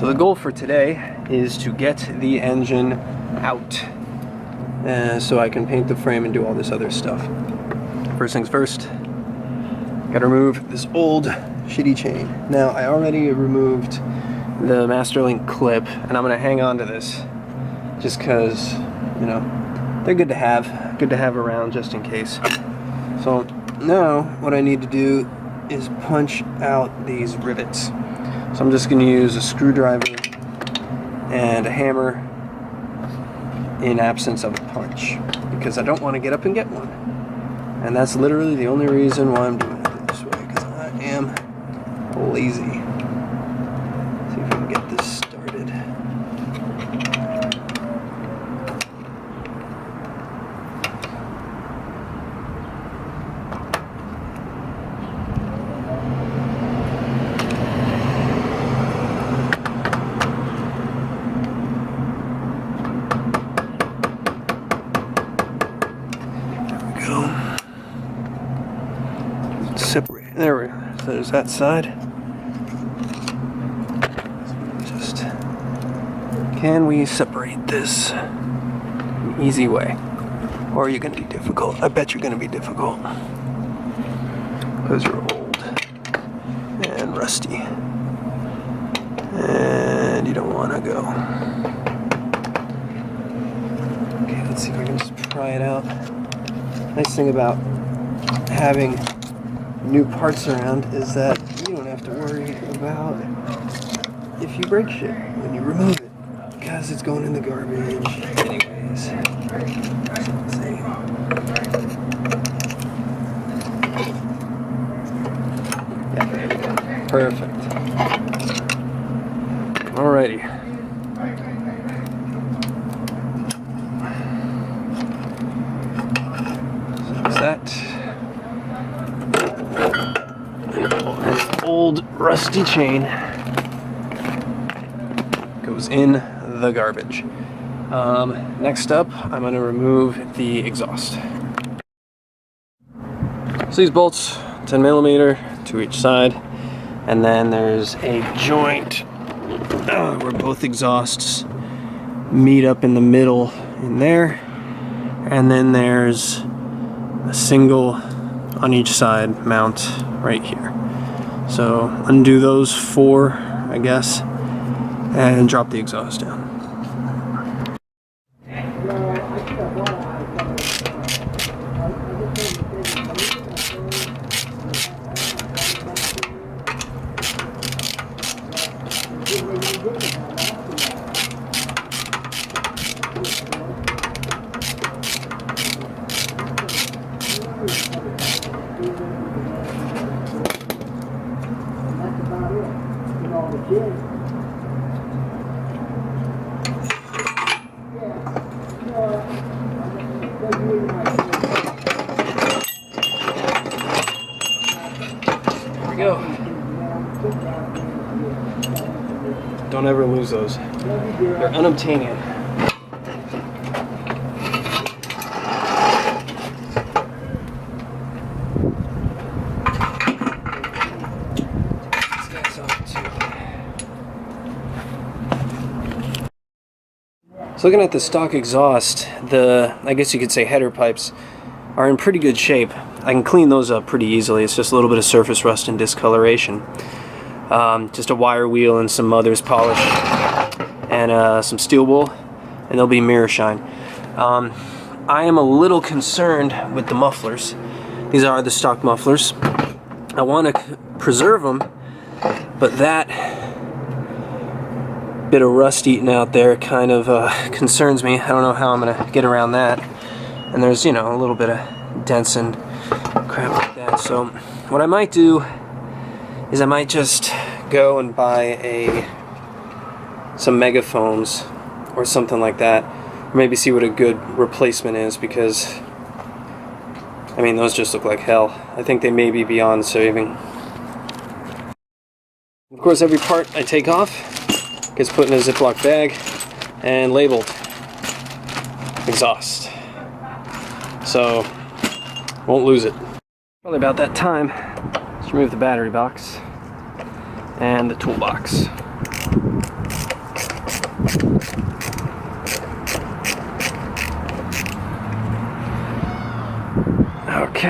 So the goal for today is to get the engine out so I can paint the frame and do all this other stuff. First things first, gotta remove this old shitty chain. Now I already removed the Masterlink clip and I'm gonna hang on to this just because, you know, they're good to have around just in case. So now what I need to do is punch out these rivets. So I'm just going to use a screwdriver and a hammer in absence of a punch because I don't want to get up and get one. And that's literally the only reason why I'm doing it this way, because I am lazy. Let's see if we can get this started. Separate. There we go. So there's that side. Just can we separate this an easy way, or are you going to be difficult? I bet you're going to be difficult because you're old and rusty, and you don't want to go. Okay, let's see if I can just pry it out. Nice thing about having new parts around is that you don't have to worry about if you break shit when you remove it, because it's going in the garbage anyways. Let's see. Yeah, there we go. Perfect. Alrighty. So there's that. Old rusty chain goes in the garbage. Next up, I'm going to remove the exhaust. So these bolts, 10mm to each side, and then there's a joint where both exhausts meet up in the middle in there, and then there's a single on each side mount right here. So undo those four, I guess, and drop the exhaust down. There we go. Don't ever lose those. They're unobtainium. So looking at the stock exhaust, I guess you could say header pipes are in pretty good shape. I can clean those up pretty easily. It's just a little bit of surface rust and discoloration. Just a wire wheel and some mother's polish and some steel wool, and they'll be mirror shine. I am a little concerned with the mufflers. These are the stock mufflers. I want to preserve them, but that bit of rust eaten out there kind of concerns me. I don't know how I'm gonna get around that. And there's, you know, a little bit of dents and crap like that. So what I might do is I might just go and buy some megaphones or something like that, or maybe see what a good replacement is, because I mean, those just look like hell. I think they may be beyond saving. Of course, every part I take off gets put in a Ziploc bag and labeled exhaust, so won't lose it. Probably about that time, let's remove the battery box and the toolbox.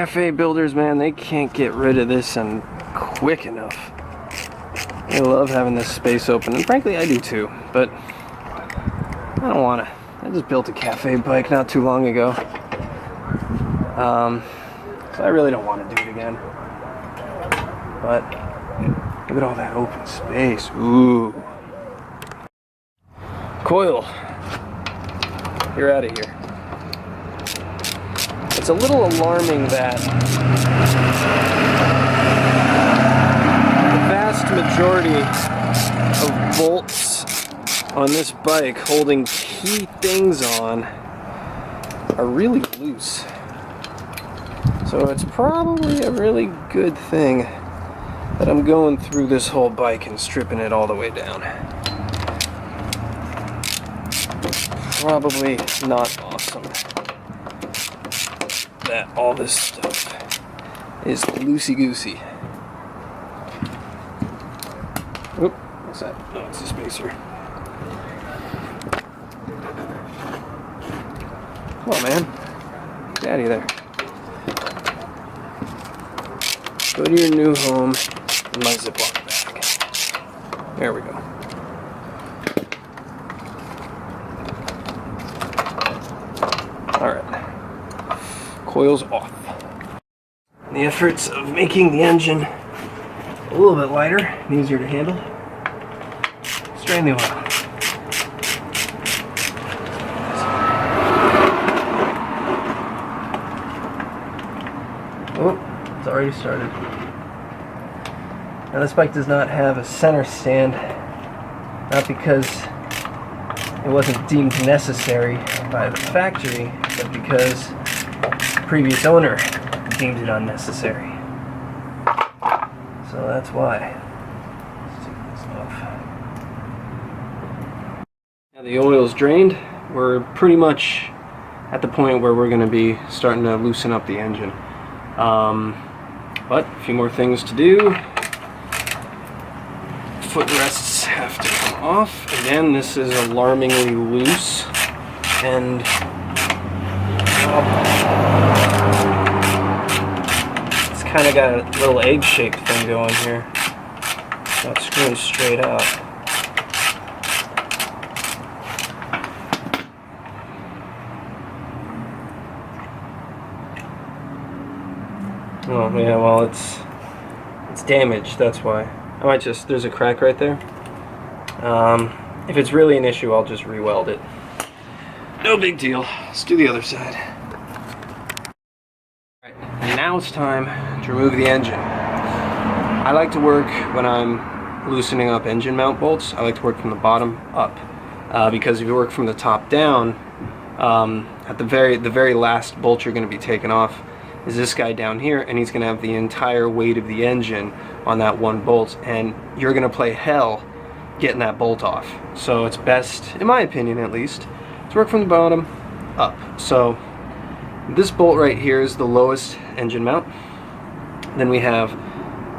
cafe builders, man, they can't get rid of this and quick enough. They love having this space open, and frankly I do too, but I don't want to. I just built a cafe bike not too long ago, so I really don't want to do it again. But look at all that open space. Ooh. Coil, you're out of here. It's a little alarming that the vast majority of bolts on this bike holding key things on are really loose. So it's probably a really good thing that I'm going through this whole bike and stripping it all the way down. Probably not awesome that all this stuff is loosey-goosey. Oop, what's that? Oh, it's a spacer. Come on, man. Get out of there. Go to your new home in my Ziploc bag. There we go. Alright. Coils off. In the efforts of making the engine a little bit lighter and easier to handle, strain the oil. Oh, it's already started. Now this bike does not have a center stand, not because it wasn't deemed necessary by the factory, but because the previous owner deemed it unnecessary. So that's why. Let's take this off. Now the oil's drained. We're pretty much at the point where we're going to be starting to loosen up the engine. But a few more things to do. Footrests have to come off. Again, this is alarmingly loose, and it's kind of got a little egg-shaped thing going here. Not screwing straight out. Oh yeah, well it's damaged, that's why. I might just, there's a crack right there. If it's really an issue, I'll just re-weld it. No big deal. Let's do the other side. Alright, now it's time to remove the engine. I like to work, when I'm loosening up engine mount bolts, I like to work from the bottom up. Because if you work from the top down, at the very last bolt you're going to be taking off is this guy down here, and he's going to have the entire weight of the engine on that one bolt, and you're going to play hell getting that bolt off. So it's best, in my opinion at least, to work from the bottom up. So this bolt right here is the lowest engine mount. Then we have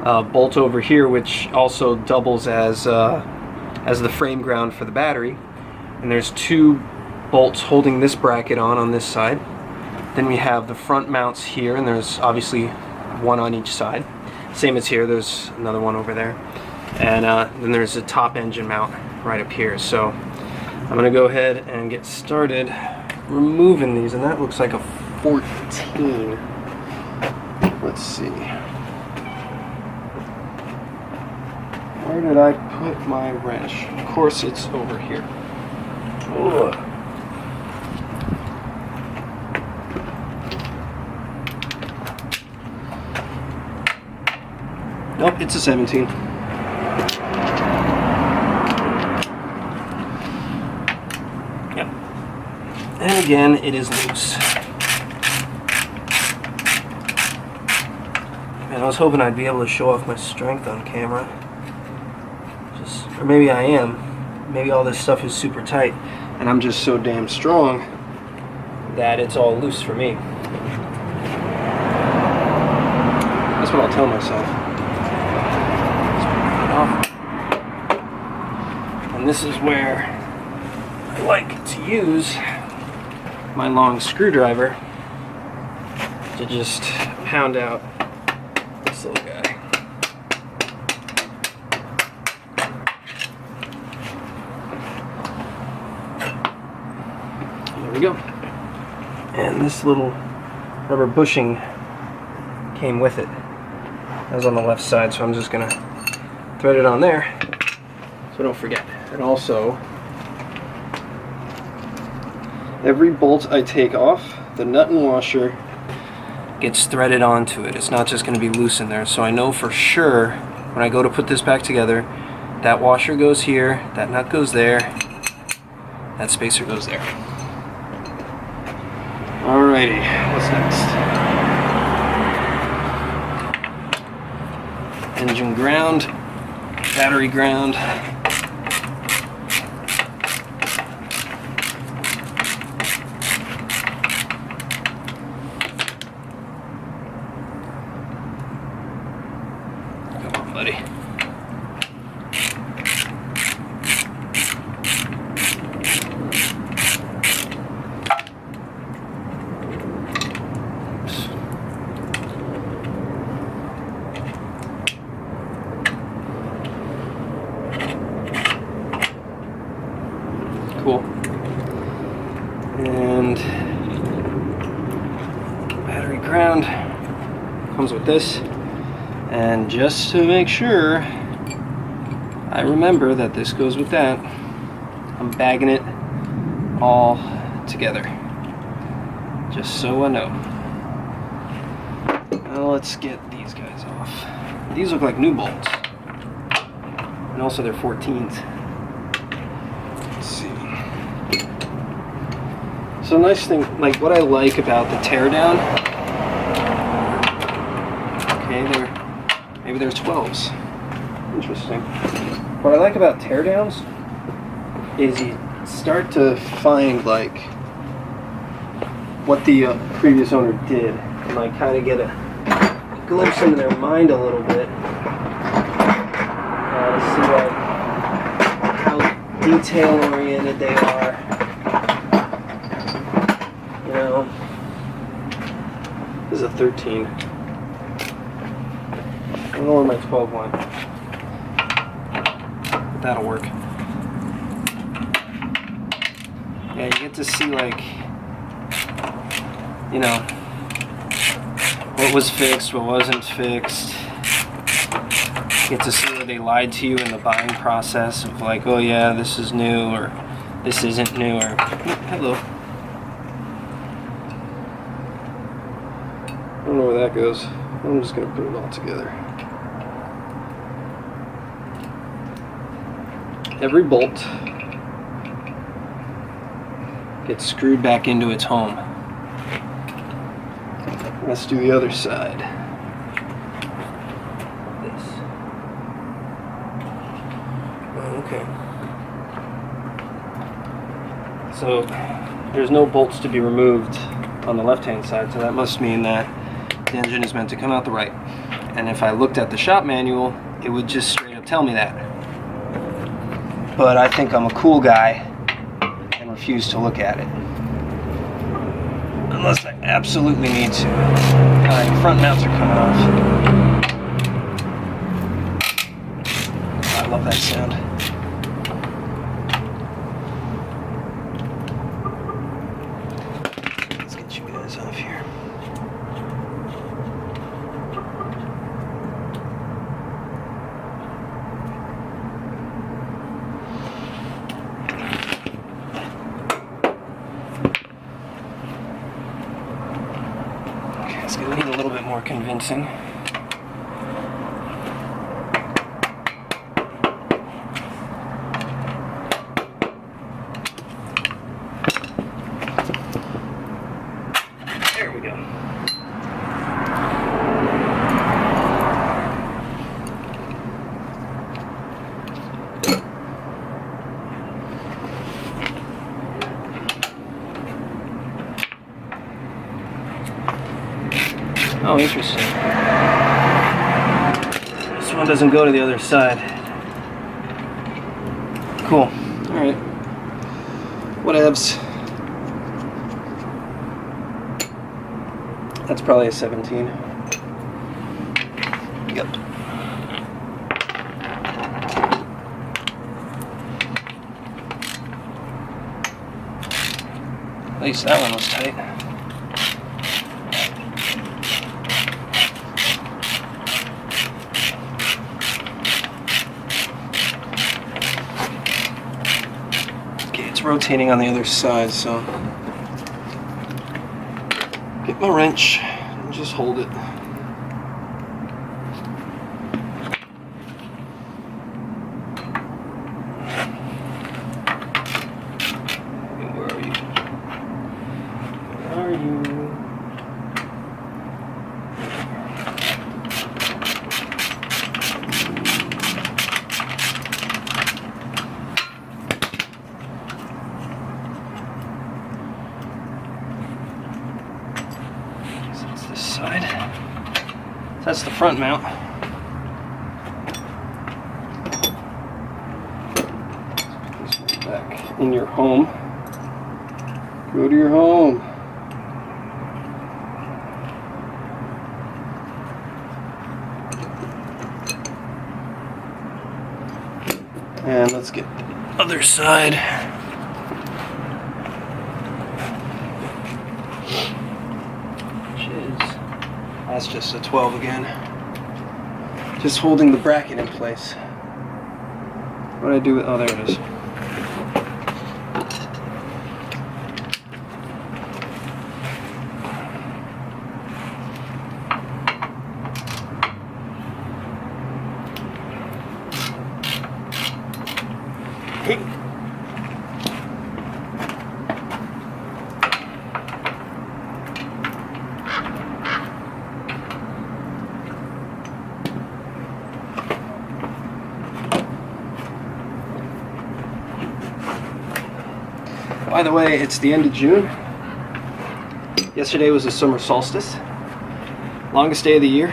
a bolt over here which also doubles as the frame ground for the battery, and there's two bolts holding this bracket on this side. Then we have the front mounts here, and there's obviously one on each side. Same as here, there's another one over there. And then there's a top engine mount right up here. So I'm going to go ahead and get started removing these, and that looks like a 14. Let's see. Where did I put my wrench? Of course it's over here. Ugh. Nope, it's a 17. Yep. And again, it is loose. Man, I was hoping I'd be able to show off my strength on camera. Or maybe I am. Maybe all this stuff is super tight, and I'm just so damn strong that it's all loose for me. That's what I'll tell myself. And this is where I like to use my long screwdriver to just pound out this little guy. There we go. And this little rubber bushing came with it. That was on the left side, so I'm just gonna thread it on there so don't forget. And also, every bolt I take off, the nut and washer gets threaded onto it. It's not just going to be loose in there. So I know for sure when I go to put this back together, that washer goes here, that nut goes there, that spacer goes there. Alrighty, what's next? Engine ground, battery ground. Buddy. Oops. Cool. And battery ground comes with this. And just to make sure I remember that this goes with that, I'm bagging it all together, just so I know. Now let's get these guys off. These look like new bolts, and also they're 14s. Let's see. So nice thing, like what I like about the teardown, okay, maybe they're 12s. Interesting. What I like about teardowns is you start to find like what the previous owner did, and like kind of get a glimpse into their mind a little bit. To see like how detail oriented they are. You know, this is a 13. I don't know where my 12 went. But that'll work. Yeah, you get to see like, you know, what was fixed, what wasn't fixed. You get to see where they lied to you in the buying process of like, oh yeah, this is new, or this isn't new, or hello. I don't know where that goes. I'm just gonna put it all together. Every bolt gets screwed back into its home. Let's do the other side. This. Oh, okay. So there's no bolts to be removed on the left-hand side, so that must mean that the engine is meant to come out the right. And if I looked at the shop manual, it would just straight up tell me that. But I think I'm a cool guy and refuse to look at it. Unless I absolutely need to. Alright, front mounts are coming off. I love that sound. Let's get you guys off here. It's going to need a little bit more convincing. There we go. Oh, interesting. This one doesn't go to the other side. Cool. Alright. Whatevs. That's probably a 17. At least that one was tight. Okay, it's rotating on the other side, so get my wrench and just hold it. Side. That's the front mount. Put this one back in your home. Go to your home. And let's get the other side. That's just a 12 again. Just holding the bracket in place. What do I do with, oh, there it is. Hey. By the way, it's the end of June. Yesterday was the summer solstice. Longest day of the year.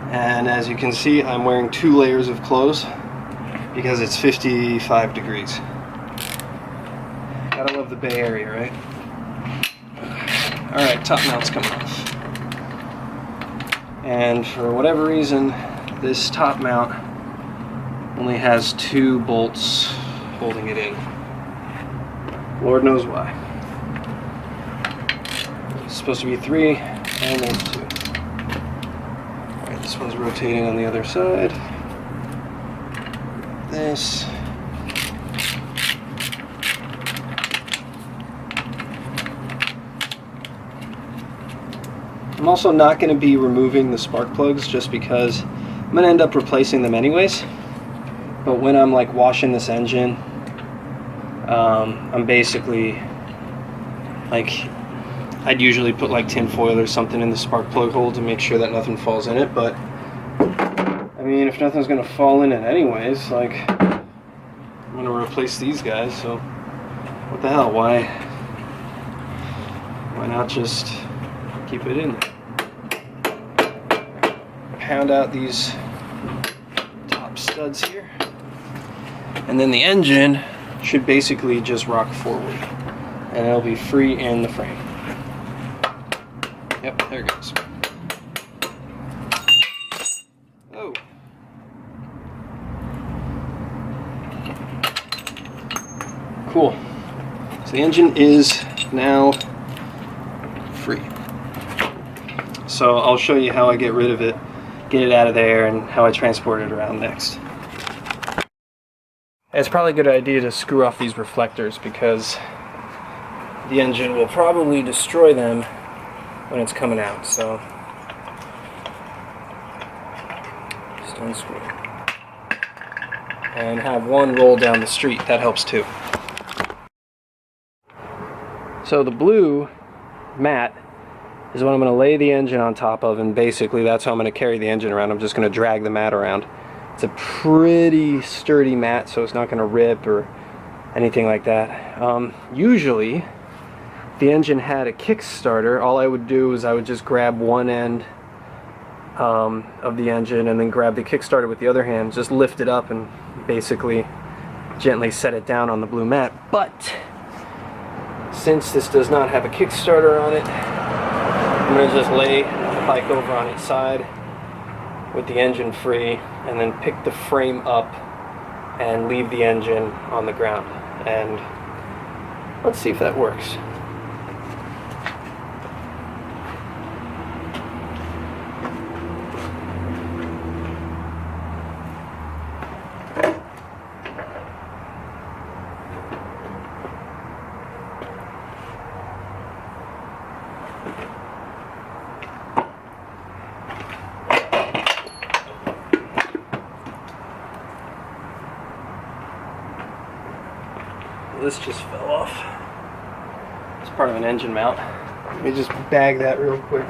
And as you can see, I'm wearing 2 layers of clothes because it's 55 degrees. Gotta love the Bay Area, right? Alright, top mount's coming off. And for whatever reason, this top mount only has 2 bolts holding it in. Lord knows why. It's supposed to be 3, and there's 2. Alright, this one's rotating on the other side. This. I'm also not going to be removing the spark plugs just because I'm going to end up replacing them anyways. But when I'm like washing this engine, I'm basically, like, I'd usually put like tin foil or something in the spark plug hole to make sure that nothing falls in it, but I mean, if nothing's gonna fall in it anyways, like, I'm gonna replace these guys, so what the hell, why not just keep it in there? Pound out these top studs here, and then the engine should basically just rock forward, and it'll be free in the frame. Yep, there it goes. Oh. Cool. So the engine is now free. So I'll show you how I get rid of it, get it out of there, and how I transport it around next. It's probably a good idea to screw off these reflectors because the engine will probably destroy them when it's coming out, so just unscrew it. And have one roll down the street, that helps too. So the blue mat is what I'm going to lay the engine on top of, and basically that's how I'm going to carry the engine around. I'm just going to drag the mat around. It's a pretty sturdy mat, so it's not going to rip or anything like that. Usually, if the engine had a Kickstarter, all I would do is I would just grab one end of the engine and then grab the Kickstarter with the other hand, just lift it up and basically gently set it down on the blue mat. But since this does not have a Kickstarter on it, I'm going to just lay the bike over on its side with the engine free, and then pick the frame up and leave the engine on the ground. And let's see if that works. this just fell off. It's part of an engine mount. Let me just bag that real quick.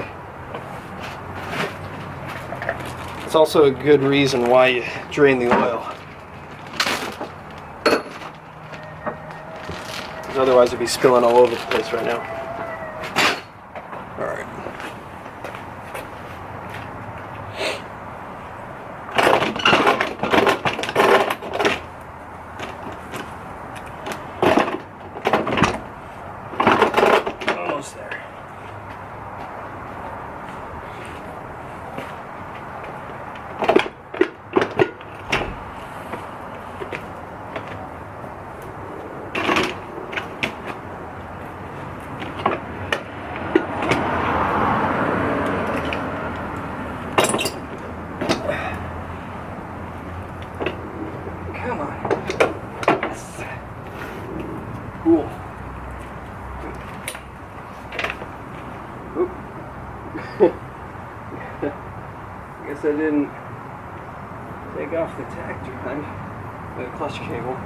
It's also a good reason why you drain the oil. Because otherwise it'd be spilling all over the place right now. Alright. Almost there. Come on. Yes. Cool. Oop. Guess I didn't take off the tack drive, the clutch cable.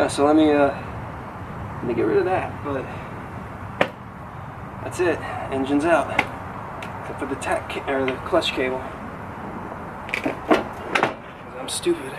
So let me get rid of that. But that's it. Engine's out, except for the tack or the clutch cable. 'Cause I'm stupid.